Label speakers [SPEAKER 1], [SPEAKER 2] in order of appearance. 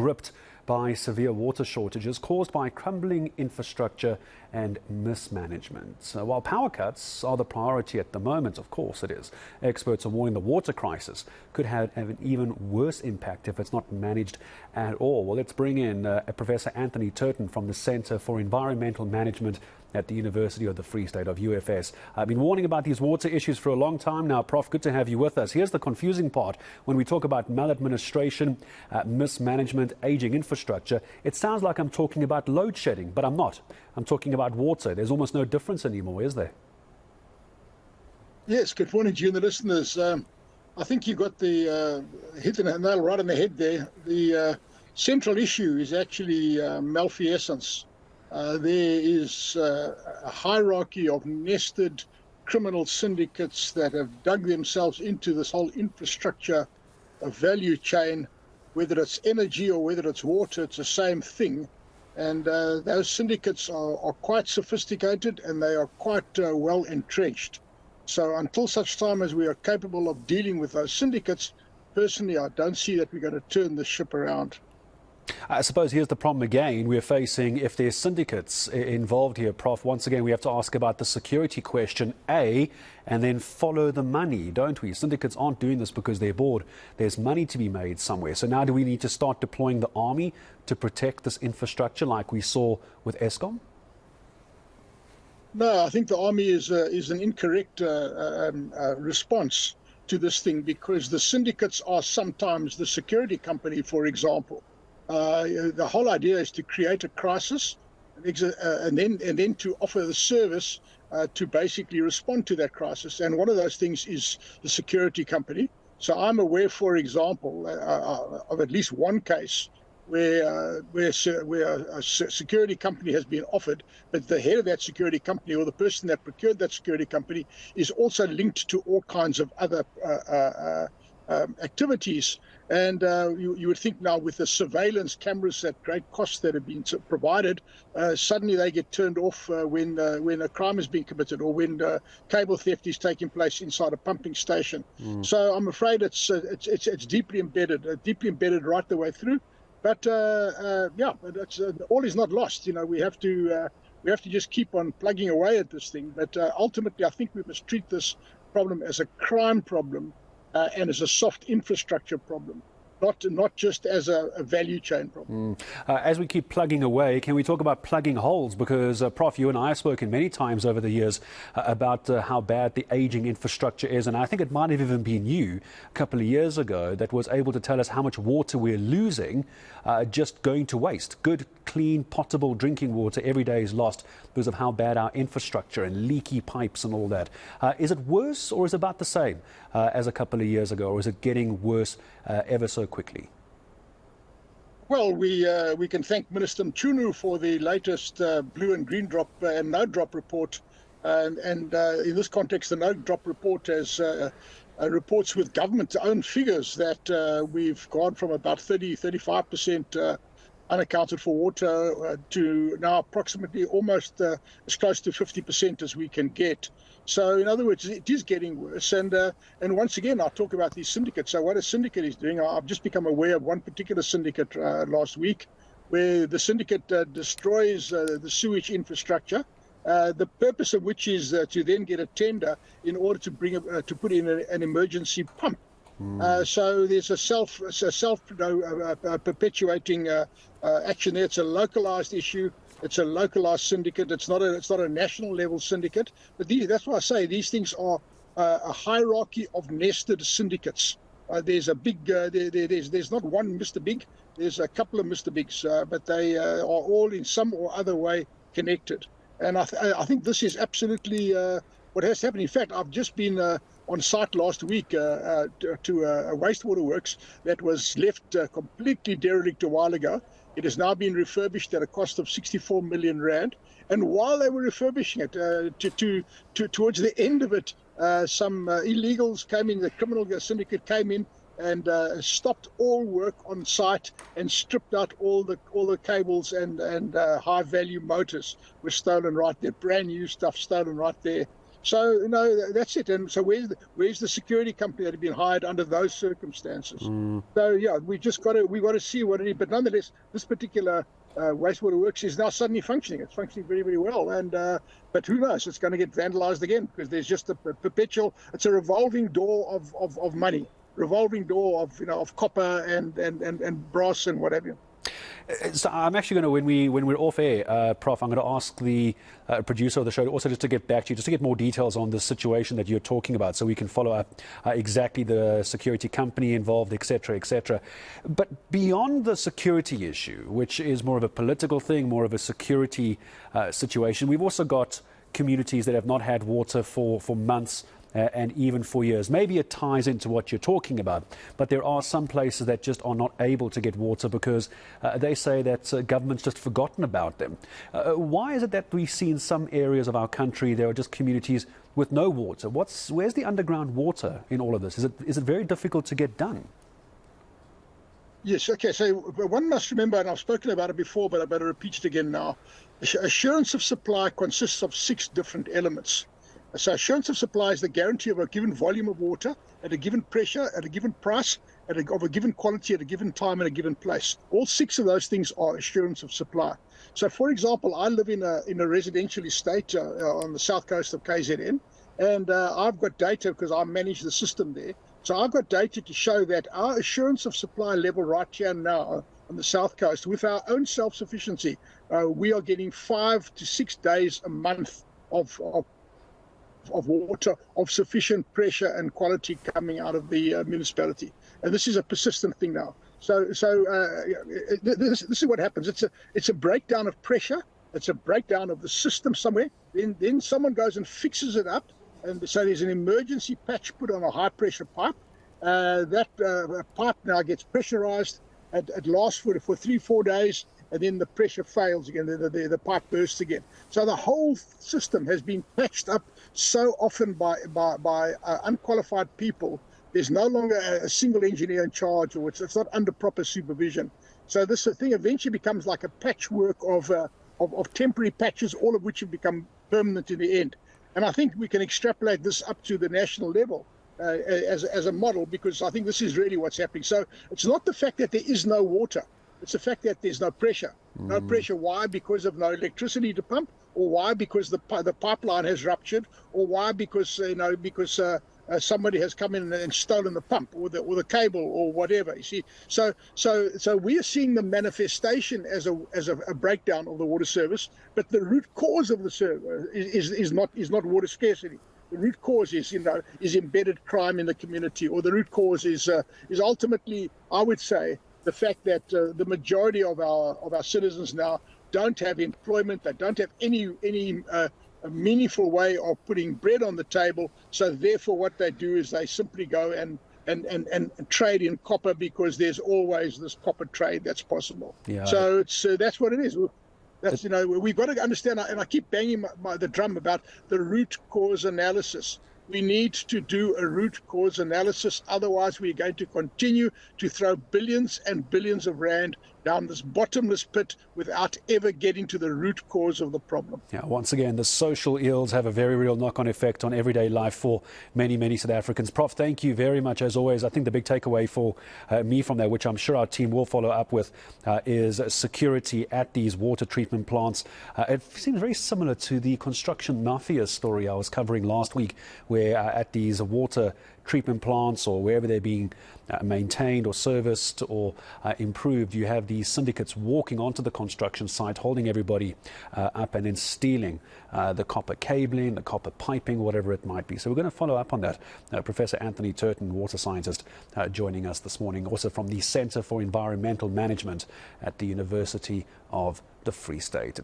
[SPEAKER 1] gripped by severe water shortages caused by crumbling infrastructure and mismanagement. So while power cuts are the priority at the moment, of course it is, experts are warning the water crisis could have an even worse impact if it's not managed at all. Well, let's bring in Professor Antony Turton from the Centre for Environmental Management at the University of the Free State of UFS. I've been warning about these water issues for a long time now. Prof, good to have you with us. Here's the confusing part. When we talk about maladministration, mismanagement, aging infrastructure, it sounds like I'm talking about load shedding, but I'm not. I'm talking about water. There's almost no difference anymore, is there?
[SPEAKER 2] Yes, good morning to you and the listeners. I think you got the hit the nail right on the head there. The central issue is actually malfeasance. There is a hierarchy of nested criminal syndicates that have dug themselves into this whole infrastructure value chain. Whether it's energy or whether it's water, it's the same thing. And those syndicates are quite sophisticated and they are quite well entrenched. So until such time as we are capable of dealing with those syndicates, personally, I don't see that we're going to turn the ship around.
[SPEAKER 1] I suppose here's the problem again we're facing. If there's syndicates involved here, Prof, once again we have to ask about the security question, A, and then follow the money, don't we? Syndicates aren't doing this because they're bored. There's money to be made somewhere. So now do we need to start deploying the army to protect this infrastructure like we saw with Eskom?
[SPEAKER 2] No, I think the army is an incorrect response to this thing, because the syndicates are sometimes the security company, for example. The whole idea is to create a crisis and then to offer the service to basically respond to that crisis. And one of those things is the security company. So I'm aware, for example, of at least one case where a security company has been offered, but the head of that security company or the person that procured that security company is also linked to all kinds of other activities. And you would think now with the surveillance cameras at great cost that have been provided, suddenly they get turned off when a crime is being committed or when cable theft is taking place inside a pumping station. So I'm afraid it's deeply embedded right the way through. But yeah, all is not lost. You know, we have to just keep on plugging away at this thing. But ultimately, I think we must treat this problem as a crime problem. And as a soft infrastructure problem, not just as a value chain problem.
[SPEAKER 1] As we keep plugging away, can we talk about plugging holes? Because, Prof, you and I have spoken many times over the years about how bad the aging infrastructure is. And I think it might have even been you a couple of years ago that was able to tell us how much water we're losing just going to waste. Good, clean, potable drinking water every day is lost because of how bad our infrastructure and leaky pipes and all that. Is it worse or is it about the same as a couple of years ago, or is it getting worse ever so quickly?
[SPEAKER 2] Well, we can thank Minister Mchunu for the latest blue and green drop and no drop report. And in this context, the no drop report has reports with government's own figures that we've gone from about 35% unaccounted for water to now approximately almost as close to 50% as we can get. So in other words, it is getting worse. And once again, I talk about these syndicates. So what a syndicate is doing, I've just become aware of one particular syndicate last week where the syndicate destroys the sewage infrastructure. The purpose of which is to then get a tender in order to put in an emergency pump. So there's a self perpetuating action there. It's a localized issue. It's a localized syndicate. It's not a national level syndicate. But that's why I say these things are a hierarchy of nested syndicates. There's a big. There's not one Mr. Big. There's a couple of Mr. Bigs, but they are all in some or other way connected. And I think this is absolutely what has happened. In fact, I've just been on site last week to a wastewater works that was left completely derelict a while ago. It has now been refurbished at a cost of 64 million rand. And while they were refurbishing it, towards the end of it, some illegals came in, the criminal syndicate came in and stopped all work on site and stripped out all the cables and high value motors were stolen right there, brand new stuff stolen right there. So, that's it. And so where's the security company that had been hired under those circumstances? So, yeah, we got to see what it is. But nonetheless, this particular wastewater works is now suddenly functioning. It's functioning very, very well. And but who knows? It's going to get vandalized again, because there's just a perpetual. It's a revolving door of money, revolving door of copper and brass and whatever.
[SPEAKER 1] So I'm actually going to, when we're off air, Prof, I'm going to ask the producer of the show also just to get back to you, just to get more details on the situation that you're talking about, so we can follow up exactly the security company involved, etc., etc. But beyond the security issue, which is more of a political thing, more of a security situation, we've also got communities that have not had water for months, and even for years. Maybe it ties into what you're talking about, but there are some places that just are not able to get water because they say that government's just forgotten about them. Why is it that we see in some areas of our country there are just communities with no water? Where's the underground water in all of this? Is it very difficult to get done?
[SPEAKER 2] Yes, okay, so one must remember, and I've spoken about it before, but I better repeat it again now. Assurance of supply consists of 6 different elements. So assurance of supply is the guarantee of a given volume of water at a given pressure, at a given price, of a given quality, at a given time, at a given place. All 6 of those things are assurance of supply. So, for example, I live in a residential estate on the south coast of KZN, and I've got data because I manage the system there. So I've got data to show that our assurance of supply level right here now on the south coast, with our own self-sufficiency, we are getting 5 to 6 days a month of water of sufficient pressure and quality coming out of the municipality. And this is a persistent thing now. So this is what happens. It's a breakdown of pressure. It's a breakdown of the system somewhere. Then someone goes and fixes it up. And so there's an emergency patch put on a high pressure pipe. That pipe now gets pressurized. It lasts for 3-4 days. And then the pressure fails again, the pipe bursts again. So the whole system has been patched up so often by unqualified people. There's no longer a single engineer in charge, or it's not under proper supervision. So this thing eventually becomes like a patchwork of temporary patches, all of which have become permanent in the end. And I think we can extrapolate this up to the national level as a model, because I think this is really what's happening. So it's not the fact that there is no water. It's the fact that there's no pressure. No pressure. Why? Because of no electricity to pump, or why? Because the pipeline has ruptured, or why? Because somebody has come in and stolen the pump or the cable or whatever. You see, so we are seeing the manifestation as a breakdown of the water service, but the root cause of the service is not water scarcity. The root cause is embedded crime in the community, or the root cause is ultimately, I would say, the fact that the majority of our citizens now don't have employment. They don't have any a meaningful way of putting bread on the table. So therefore, what they do is they simply go and trade in copper, because there's always this copper trade that's possible. Yeah. So that's what it is. That's we've got to understand, and I keep banging the drum about the root cause analysis. We need to do a root cause analysis. Otherwise, we're going to continue to throw billions and billions of rand down this bottomless pit without ever getting to the root cause of the problem.
[SPEAKER 1] Yeah, once again, the social ills have a very real knock-on effect on everyday life for many, many South Africans. Prof, thank you very much, as always. I think the big takeaway for me from that, which I'm sure our team will follow up with, is security at these water treatment plants. It seems very similar to the construction mafia story I was covering last week, where at these water treatment plants, or wherever they're being maintained or serviced or improved, you have these syndicates walking onto the construction site, holding everybody up, and then stealing the copper cabling, the copper piping, whatever it might be. So we're going to follow up on that. Professor Antony Turton, water scientist, joining us this morning, also from the Centre for Environmental Management at the University of the Free State.